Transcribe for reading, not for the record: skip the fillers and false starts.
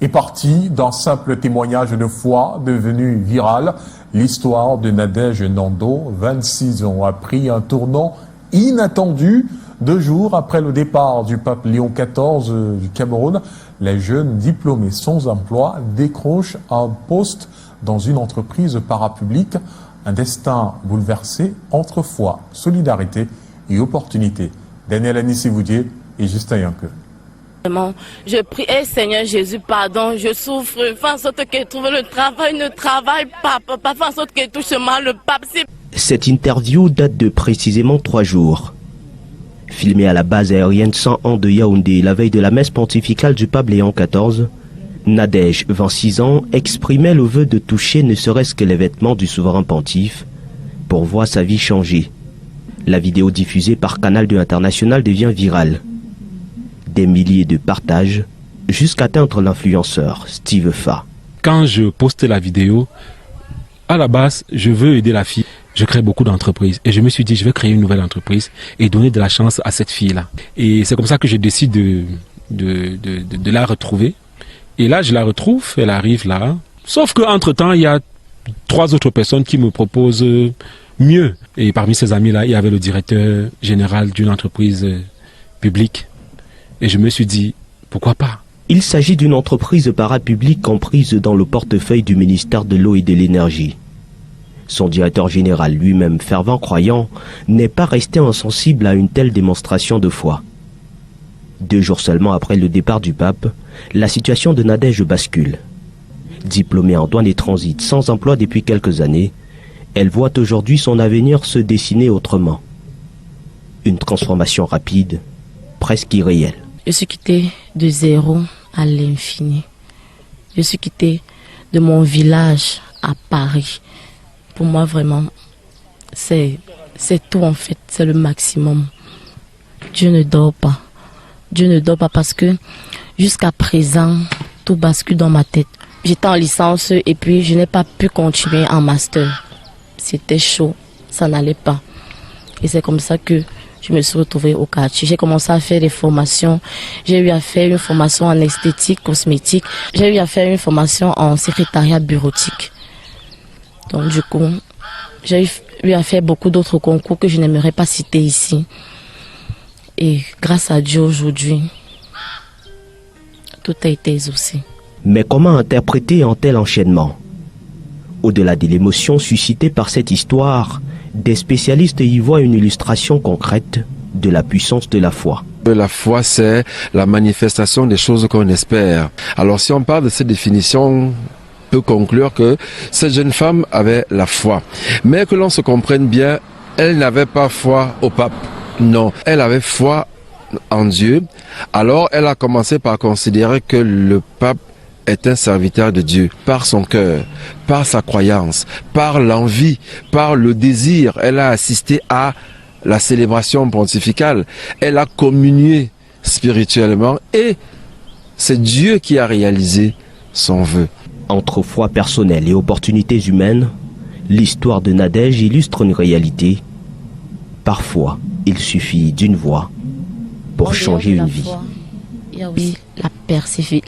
est partie d'un simple témoignage de foi devenu viral. L'histoire de Nadège Nando, 26 ans, a pris un tournant inattendu. 2 jours après le départ du pape Léon XIV du Cameroun, les jeunes diplômés sans emploi décrochent un poste dans une entreprise parapublique. Un destin bouleversé entre foi, solidarité et opportunité. Daniel Anissé-Voudier et Justin Yanke. Je prie, Seigneur Jésus, pardon, je souffre, fais en sorte qu'elle trouve le travail, ne travaille pas, papa, fais en sorte qu'elle touche mal le pape. Cette interview date de précisément 3 jours. Filmée à la base aérienne 101 de Yaoundé la veille de la messe pontificale du pape Léon XIV, Nadège, 26 ans, exprimait le vœu de toucher ne serait-ce que les vêtements du souverain pontife pour voir sa vie changer. La vidéo diffusée par Canal 2 International devient virale. Des milliers de partages jusqu'à atteindre l'influenceur Steve Fa. Quand je poste la vidéo, à la base, je veux aider la fille. Je crée beaucoup d'entreprises et je me suis dit, je vais créer une nouvelle entreprise et donner de la chance à cette fille-là. Et c'est comme ça que je décide de la retrouver. Et là, je la retrouve, elle arrive là. Sauf qu'entre-temps, il y a 3 autres personnes qui me proposent mieux. Et parmi ces amis-là, il y avait le directeur général d'une entreprise publique. Et je me suis dit, pourquoi pas? Il s'agit d'une entreprise parapublique comprise dans le portefeuille du ministère de l'Eau et de l'Énergie. Son directeur général, lui-même fervent croyant, n'est pas resté insensible à une telle démonstration de foi. 2 jours seulement après le départ du pape, la situation de Nadège bascule. Diplômée en douane et transit, sans emploi depuis quelques années, elle voit aujourd'hui son avenir se dessiner autrement. Une transformation rapide, presque irréelle. Je suis quittée de 0 à l'infini. Je suis quittée de mon village à Paris. Pour moi, vraiment, c'est tout en fait, c'est le maximum. Dieu ne dort pas. Dieu ne dort pas parce que jusqu'à présent, tout bascule dans ma tête. J'étais en licence et puis je n'ai pas pu continuer en master. C'était chaud, ça n'allait pas. Et c'est comme ça que je me suis retrouvée au quartier. J'ai commencé à faire des formations. J'ai eu à faire une formation en esthétique, cosmétique. J'ai eu à faire une formation en secrétariat bureautique. Donc du coup, j'ai eu à faire beaucoup d'autres concours que je n'aimerais pas citer ici. Et grâce à Dieu aujourd'hui, tout a été exaucé. Mais comment interpréter un tel enchaînement? Au-delà de l'émotion suscitée par cette histoire, des spécialistes y voient une illustration concrète de la puissance de la foi. La foi, c'est la manifestation des choses qu'on espère. Alors si on parle de cette définition, on peut conclure que cette jeune femme avait la foi. Mais que l'on se comprenne bien, elle n'avait pas foi au pape. Non, elle avait foi en Dieu. Alors elle a commencé par considérer que le pape est un serviteur de Dieu par son cœur, par sa croyance, par l'envie, par le désir. Elle a assisté à la célébration pontificale. Elle a communié spirituellement et c'est Dieu qui a réalisé son vœu. Entre foi personnelle et opportunités humaines, l'histoire de Nadège illustre une réalité. Parfois, il suffit d'une voix pour changer une vie. Il y a aussi